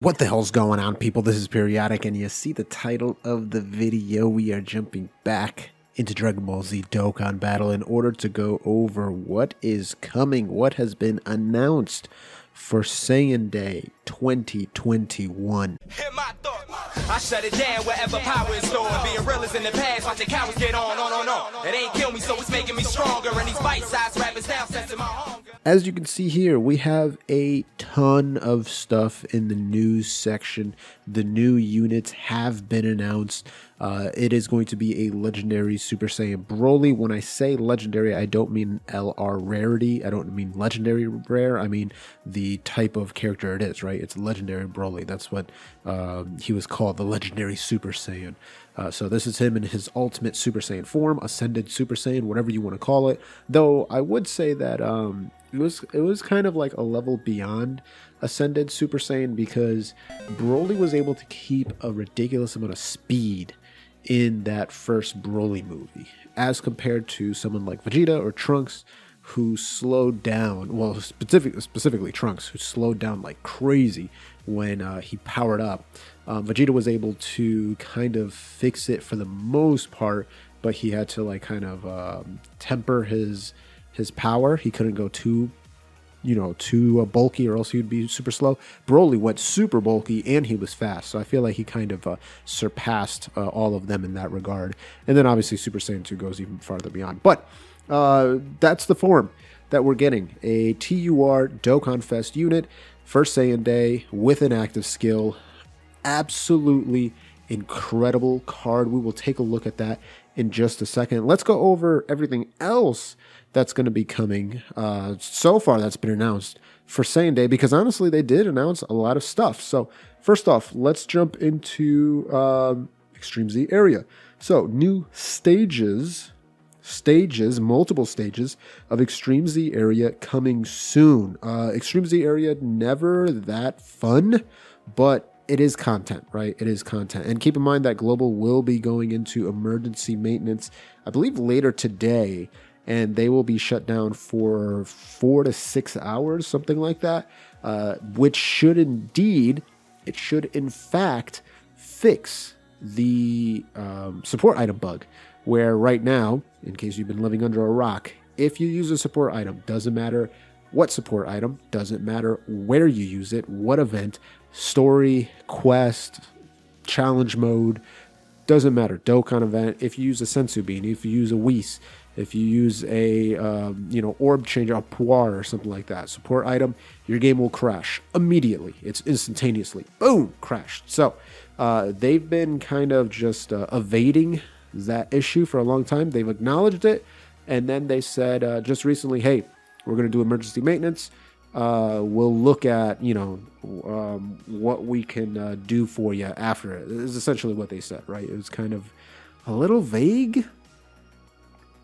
What the hell's going on, people? This is Periodic, and you see the title of the video. We are jumping back into Dragonball Z Dokkan Battle in order to go over what is coming, what has been announced for Saiyan Day 2021. Hit my thought. I shut it down wherever power is stored. Being real is in the past, watching cowards get on. It ain't kill me, so it's making me stronger. And these bite-sized rappers now sensing my hunger. As you can see here, we have a ton of stuff in the news section. The new units have been announced. It is going to be a legendary Super Saiyan Broly. When I say legendary, I don't mean LR rarity. I don't mean legendary rare. I mean the type of character it is, right? It's legendary Broly. That's what he was called, the legendary Super Saiyan. So this is him in his ultimate Super Saiyan form, Ascended Super Saiyan, whatever you want to call it. Though I would say that it was kind of like a level beyond Ascended Super Saiyan, because Broly was able to keep a ridiculous amount of speed in that first Broly movie, as compared to someone like Vegeta or Trunks, who slowed down, well, specifically Trunks, who slowed down like crazy when he powered up. Vegeta was able to kind of fix it for the most part, but he had to like kind of temper his power. He couldn't go too bulky, or else he would be super slow. Broly went super bulky and he was fast, so I feel like he kind of surpassed all of them in that regard. And then obviously Super Saiyan 2 goes even farther beyond. But that's the form that we're getting. A TUR Dokkan Fest unit, first Saiyan Day with an active skill. Absolutely incredible card. We will take a look at that in just a second. Let's go over everything else that's going to be coming so far that's been announced for Saiyan Day, because honestly they did announce a lot of stuff. So first off, let's jump into Extreme Z area. So new multiple stages of Extreme Z area coming soon. Extreme Z area, never that fun, but it is content, right? It is content. And keep in mind that Global will be going into emergency maintenance, I believe later today, and they will be shut down for 4 to 6 hours, something like that, which should in fact fix the support item bug, where right now, in case you've been living under a rock, if you use a support item, doesn't matter what support item, doesn't matter where you use it, what event, story, quest, challenge mode, doesn't matter, Dokkan event, if you use a Sensu Bean, if you use a Whis, if you use a orb changer, a Puar or something like that, support item, your game will crash immediately. It's instantaneously, boom, crashed. So they've been kind of just evading that issue for a long time. They've acknowledged it, and then they said just recently, hey, we're going to do emergency maintenance. We'll look at, what we can do for you after it. This is essentially what they said, right? It was kind of a little vague.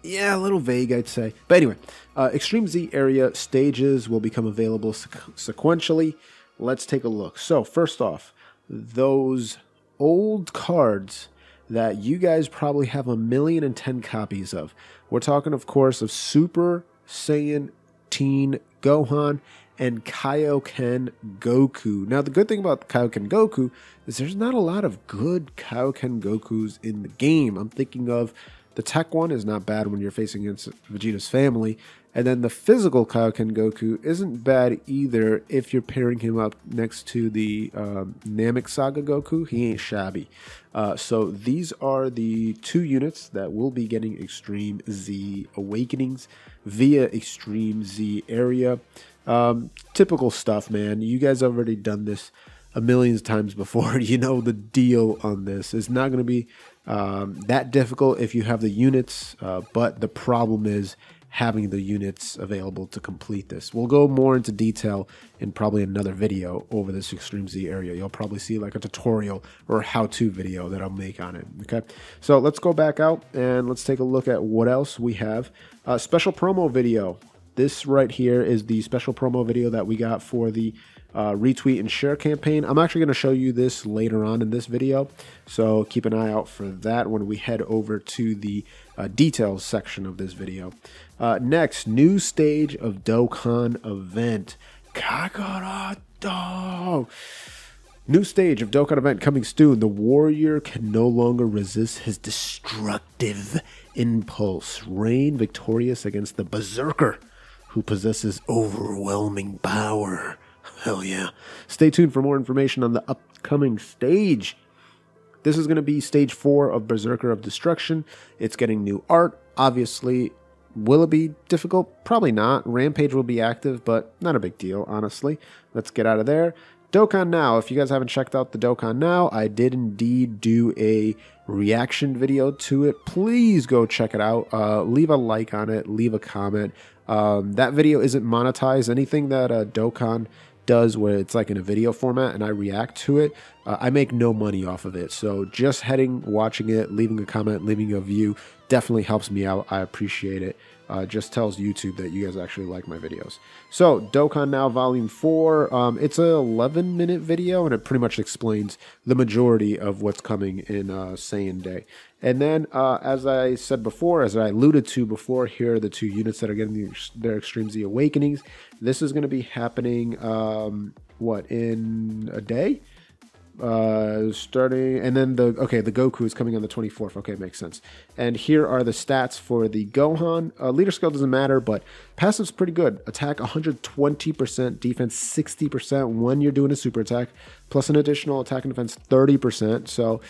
Yeah, a little vague, I'd say. But anyway, Extreme Z area stages will become available sequentially. Let's take a look. So first off, those old cards that you guys probably have 1,010,000 copies of. We're talking, of course, of Super Saiyan Teen Gohan and Kaioken Goku. Now, the good thing about Kaioken Goku is there's not a lot of good Kaioken Gokus in the game. I'm thinking of the tech one is not bad when you're facing against Vegeta's family. And then the physical Kaioken Goku isn't bad either if you're pairing him up next to the Namek Saga Goku. He ain't shabby. So these are the two units that will be getting Extreme Z Awakenings via Extreme Z area. Typical stuff, man. You guys have already done this a million times before. You know the deal on this. It's not going to be that difficult if you have the units, but the problem is having the units available to complete this. We'll go more into detail in probably another video over this Extreme Z area. You'll probably see like a tutorial or a how-to video that I'll make on it. Okay, so let's go back out and let's take a look at what else we have. Special promo video. This right here is the special promo video that we got for the retweet and share campaign. I'm actually going to show you this later on in this video, so keep an eye out for that when we head over to the details section of this video. Next, new stage of Dokkan event, Kakaroto. New stage of Dokkan event coming soon. The warrior can no longer resist his destructive impulse. Reign victorious against the berserker, who possesses overwhelming power. Hell yeah. Stay tuned for more information on the upcoming stage. This is going to be stage 4 of Berserker of Destruction. It's getting new art. Obviously, will it be difficult? Probably not. Rampage will be active, but not a big deal, honestly. Let's get out of there. Dokkan Now. If you guys haven't checked out the Dokkan Now, I did indeed do a reaction video to it. Please go check it out. Leave a like on it. Leave a comment. That video isn't monetized. Anything that Dokkan does where it's like in a video format and I react to it, I make no money off of it. So just watching it, leaving a comment, leaving a view definitely helps me out. I appreciate it. Just tells YouTube that you guys actually like my videos. So Dokkan Now Volume 4, it's a 11-minute video and it pretty much explains the majority of what's coming in Saiyan Day. And then, as I said before, as I alluded to before, here are the 2 units that are getting their Extreme Z Awakenings. This is going to be happening, in a day? Starting, and then the Goku is coming on the 24th. Okay, makes sense. And here are the stats for the Gohan. Leader skill doesn't matter, but passive's pretty good. Attack 120%, defense 60% when you're doing a super attack, plus an additional attack and defense 30%. So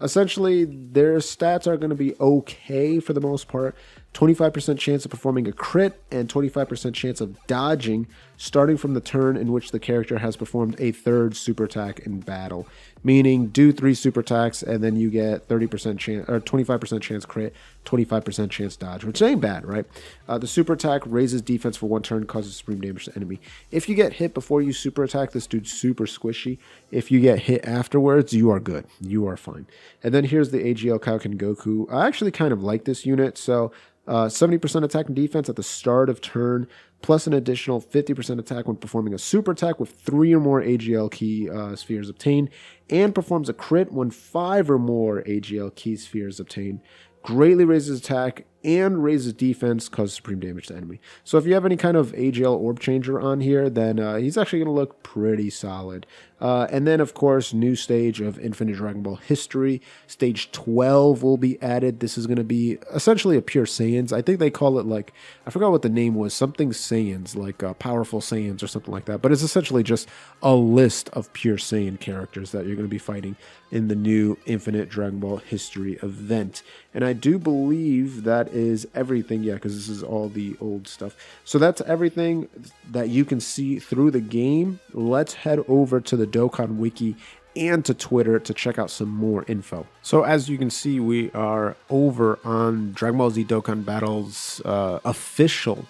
essentially, their stats are going to be okay for the most part. 25% chance of performing a crit and 25% chance of dodging starting from the turn in which the character has performed a 3rd super attack in battle. Meaning do 3 super attacks and then you get 30% chance or 25% chance crit, 25% chance dodge, which ain't bad, right? The super attack raises defense for 1 turn, causes supreme damage to enemy. If you get hit before you super attack, this dude's super squishy. If you get hit afterwards, you are good. You are fine. And then here's the AGL Kaioken Goku. I actually kind of like this unit, so 70% attack and defense at the start of turn, plus an additional 50% attack when performing a super attack with 3 or more AGL key spheres obtained, and performs a crit when 5 or more AGL key spheres obtained. Greatly raises attack and raises defense, causes supreme damage to enemy. So if you have any kind of AGL orb changer on here, then he's actually going to look pretty solid. And then, of course, new stage of Infinite Dragon Ball history. Stage 12 will be added. This is going to be essentially a pure Saiyans. I think they call it like, I forgot what the name was, something Saiyans, like Powerful Saiyans or something like that. But it's essentially just a list of pure Saiyan characters that you're going to be fighting in the new Infinite Dragon Ball history event. And I do believe that is everything, yeah, because this is all the old stuff. So that's everything that you can see through the game. Let's head over to the Dokkan Wiki and to Twitter to check out some more info. So as you can see, we are over on Dragon Ball Z Dokkan Battle's official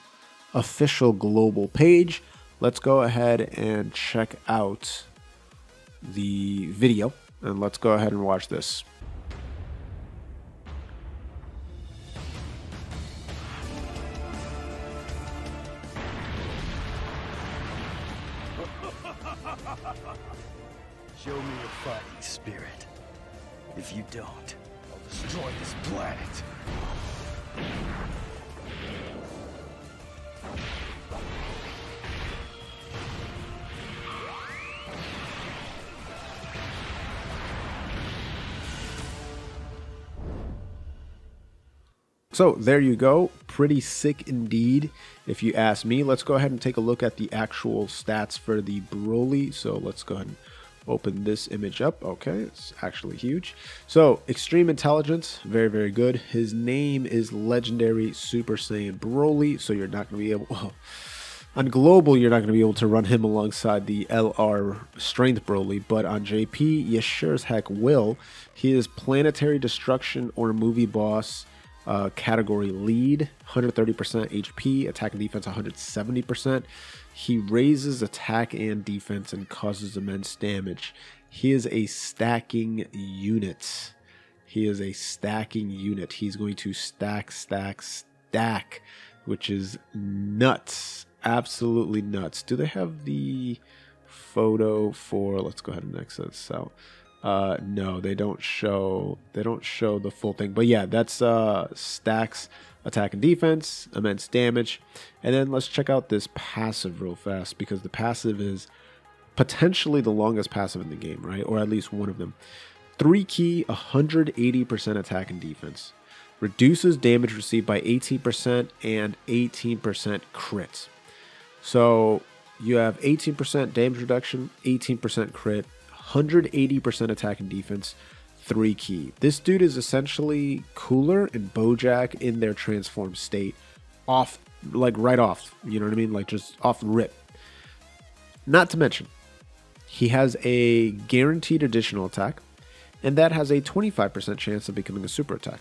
global page. Let's go ahead and check out the video, and let's go ahead and watch this. Show me your fighting spirit. If you don't, I'll destroy this planet. So there you go. Pretty sick indeed, if you ask me. Let's go ahead and take a look at the actual stats for the Broly. So let's go ahead and open this image up. Okay, it's actually huge. So extreme intelligence, very, very good. His name is Legendary Super Saiyan Broly. So you're not going to be able, well, on global, you're not going to be able to run him alongside the LR Strength Broly, but on JP, you sure as heck will. He is Planetary Destruction or Movie Boss category lead, 130% HP, attack and defense 170%. He raises attack and defense and causes immense damage. He is a stacking unit. He's going to stack, which is nuts. Absolutely nuts. Do they have the photo for, let's go ahead and exit this out. No, they don't show the full thing. But yeah, that's stacks, attack and defense, immense damage. And then let's check out this passive real fast, because the passive is potentially the longest passive in the game, right? Or at least one of them. 3 key, 180% attack and defense. Reduces damage received by 18% and 18% crit. So you have 18% damage reduction, 18% crit, 180% attack and defense, 3 key. This dude is essentially Cooler and Bojack in their transformed state. Off, like right off. You know what I mean? Like just off the rip. Not to mention, he has a guaranteed additional attack, and that has a 25% chance of becoming a super attack.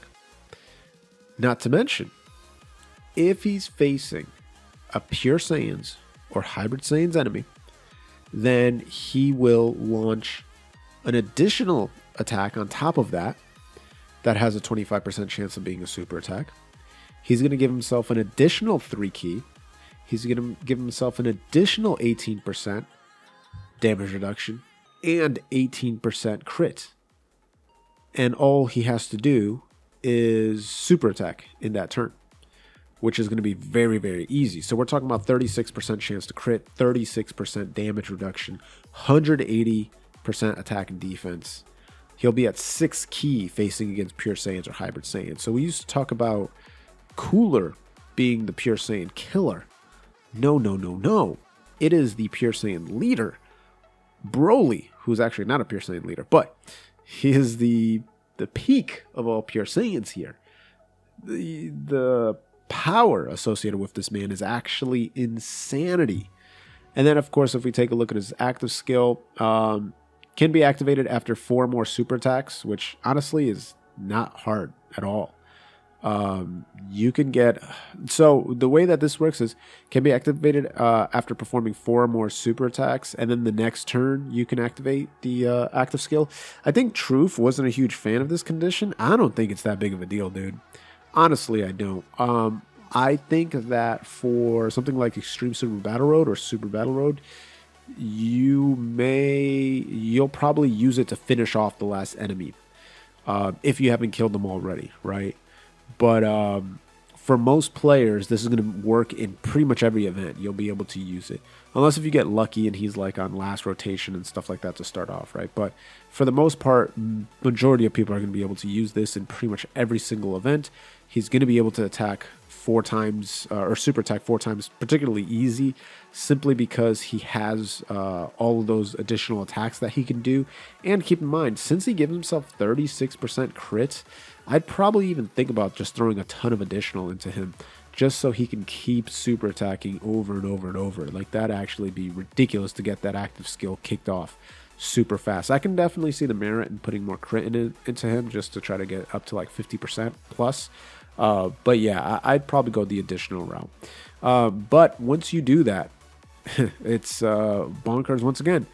Not to mention, if he's facing a pure Saiyans or hybrid Saiyans enemy, then he will launch an additional attack on top of that that has a 25% chance of being a super attack. He's going to give himself an additional 3 key. He's going to give himself an additional 18% damage reduction and 18% crit. And all he has to do is super attack in that turn, which is going to be very, very easy. So we're talking about 36% chance to crit, 36% damage reduction, 180% attack and defense. He'll be at 6 key facing against pure Saiyans or hybrid Saiyans. So we used to talk about Cooler being the pure Saiyan killer. No. It is the pure Saiyan leader, Broly, who's actually not a pure Saiyan leader, but he is the peak of all pure Saiyans here. The power associated with this man is actually insanity. And then, of course, if we take a look at his active skill, can be activated after 4 more super attacks, which honestly is not hard at all. You can get, so the way that this works is can be activated after performing 4 more super attacks, and then the next turn you can activate the active skill. I think Truth wasn't a huge fan of this condition. I don't think it's that big of a deal, dude. Honestly, I don't. I think that for something like Extreme Super Battle Road or Super Battle Road, you'll probably use it to finish off the last enemy if you haven't killed them already, right? But for most players, this is going to work in pretty much every event. You'll be able to use it. Unless if you get lucky and he's like on last rotation and stuff like that to start off, right? But for the most part, majority of people are going to be able to use this in pretty much every single event. He's going to be able to attack 4 times or super attack 4 times, particularly easy, simply because he has all of those additional attacks that he can do. And keep in mind, since he gives himself 36% crit, I'd probably even think about just throwing a ton of additional into him just so he can keep super attacking over and over and over. Like, that'd actually be ridiculous to get that active skill kicked off super fast. I can definitely see the merit in putting more crit into him just to try to get up to like 50% plus. But yeah, I'd probably go the additional route. But once you do that, it's bonkers once again.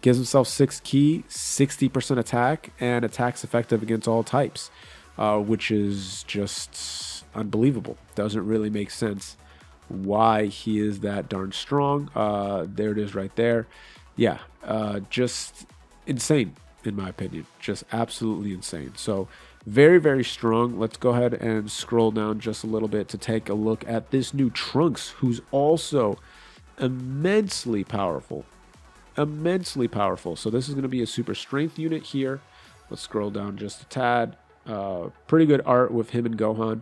Gives himself 6 key, 60% attack, and attacks effective against all types, which is just unbelievable. Doesn't really make sense why he is that darn strong. There it is right there. Yeah, just insane in my opinion. Just absolutely insane. So very, very strong. Let's go ahead and scroll down just a little bit to take a look at this new Trunks, who's also immensely powerful. Immensely powerful. So this is going to be a super strength unit here. Let's scroll down just a tad. Pretty good art with him and Gohan.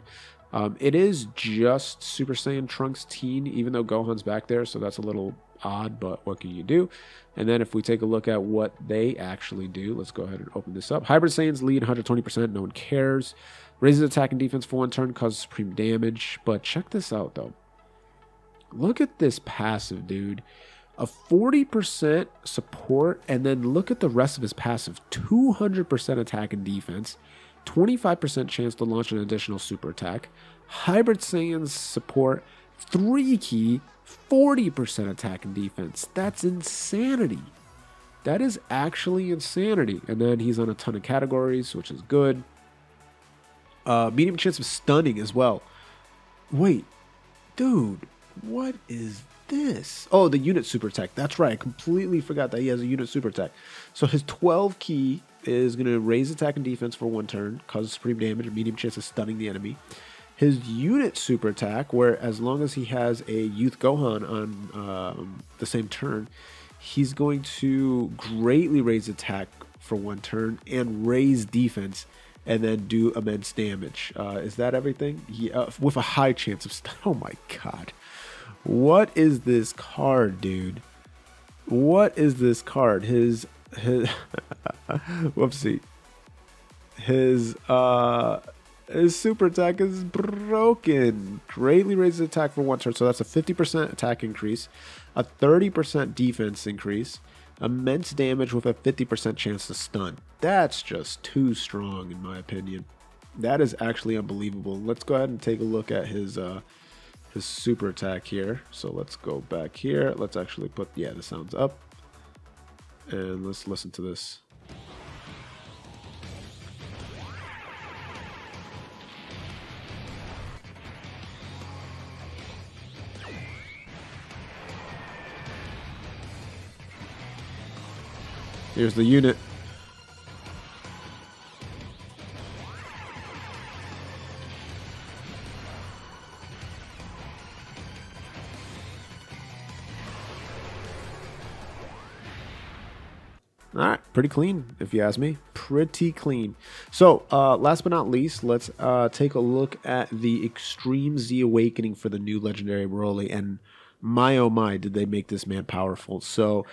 It is just Super Saiyan Trunks teen, even though Gohan's back there, so that's a little odd, but what can you do? And then if we take a look at what they actually do, let's go ahead and open this up. Hybrid Saiyans lead 120%, no one cares. Raises attack and defense for 1 turn, causes supreme damage. But check this out, though. Look at this passive, dude. A 40% support, and then look at the rest of his passive. 200% attack and defense, 25% chance to launch an additional super attack. Hybrid Saiyans support, 3 key, 40% attack and defense. That's insanity. That is actually insanity. And then he's on a ton of categories, which is good. Medium chance of stunning as well. Wait, dude, what is this? Oh, the unit super attack. That's right. I completely forgot that he has a unit super attack. So his 12 key is going to raise attack and defense for 1 turn, causes supreme damage, and medium chance of stunning the enemy. His unit super attack, where as long as he has a Youth Gohan on the same turn, he's going to greatly raise attack for 1 turn and raise defense and then do immense damage. Is that everything? Yeah, with a high chance of oh my god. What is this card, dude? What is this card? His whoopsie. His super attack is broken. Greatly raises attack for 1 turn. So that's a 50% attack increase, a 30% defense increase, immense damage with a 50% chance to stun. That's just too strong in my opinion. That is actually unbelievable. Let's go ahead and take a look at his super attack here. So let's go back here. Let's actually put, yeah, the sounds up. And let's listen to this. Here's the unit. All right, pretty clean, if you ask me. Pretty clean. So, last but not least, let's take a look at the Extreme Z Awakening for the new Legendary Broly. And my oh my, did they make this man powerful. So,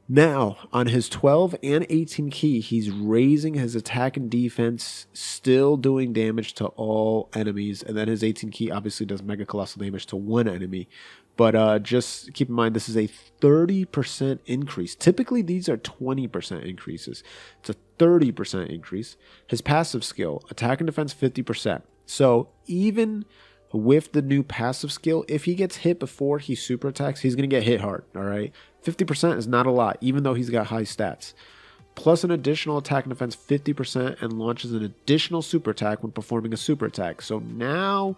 now, on his 12 and 18 key, he's raising his attack and defense, still doing damage to all enemies. And then his 18 key obviously does Mega Colossal damage to 1 enemy. But just keep in mind, this is a 30% increase. Typically, these are 20% increases. It's a 30% increase. His passive skill, attack and defense 50%. So even with the new passive skill, if he gets hit before he super attacks, he's going to get hit hard, all right? 50% is not a lot, even though he's got high stats. Plus an additional attack and defense 50% and launches an additional super attack when performing a super attack. So now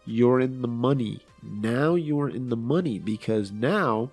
you're in the money. Now you're in the money because now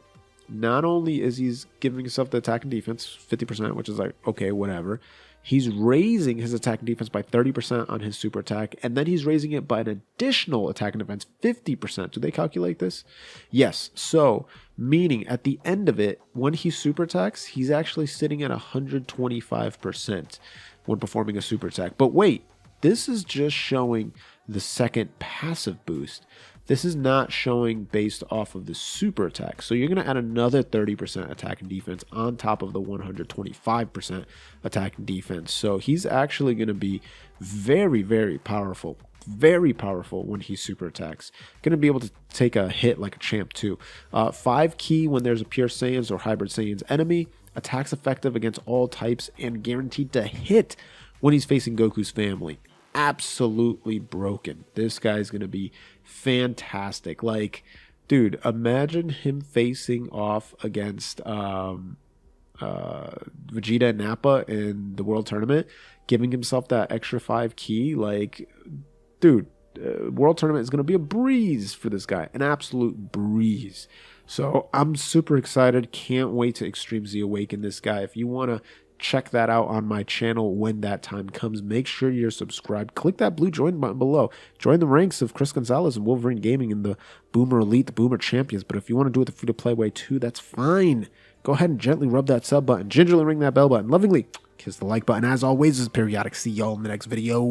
not only is he's giving himself the attack and defense 50%, which is like, okay, whatever. He's raising his attack and defense by 30% on his super attack, and then he's raising it by an additional attack and defense 50%. Do they calculate this? Yes. So, meaning at the end of it, when he super attacks, he's actually sitting at 125% when performing a super attack. But wait, this is just showing the second passive boost. This is not showing based off of the super attack. So you're going to add another 30% attack and defense on top of the 125% attack and defense. So he's actually going to be very, very powerful. Very powerful when he super attacks. Going to be able to take a hit like a champ too. 5 key when there's a pure Saiyans or hybrid Saiyans enemy. Attacks effective against all types and guaranteed to hit when he's facing Goku's family. Absolutely broken. This guy's going to be fantastic. Like, dude, imagine him facing off against Vegeta and Nappa in the World Tournament, giving himself that extra 5 key. Like, dude, World Tournament is going to be a breeze for this guy. An absolute breeze. So I'm super excited. Can't wait to Extreme Z Awaken this guy. If you want to check that out on my channel when that time comes, make sure you're subscribed. Click that blue join button below. Join the ranks of Chris Gonzalez and Wolverine Gaming in the Boomer Elite, the Boomer Champions. But if you want to do it the free-to-play way too, that's fine. Go ahead and gently rub that sub button, gingerly ring that bell button, lovingly kiss the like button. As always, this is Periodic. See y'all in the next video.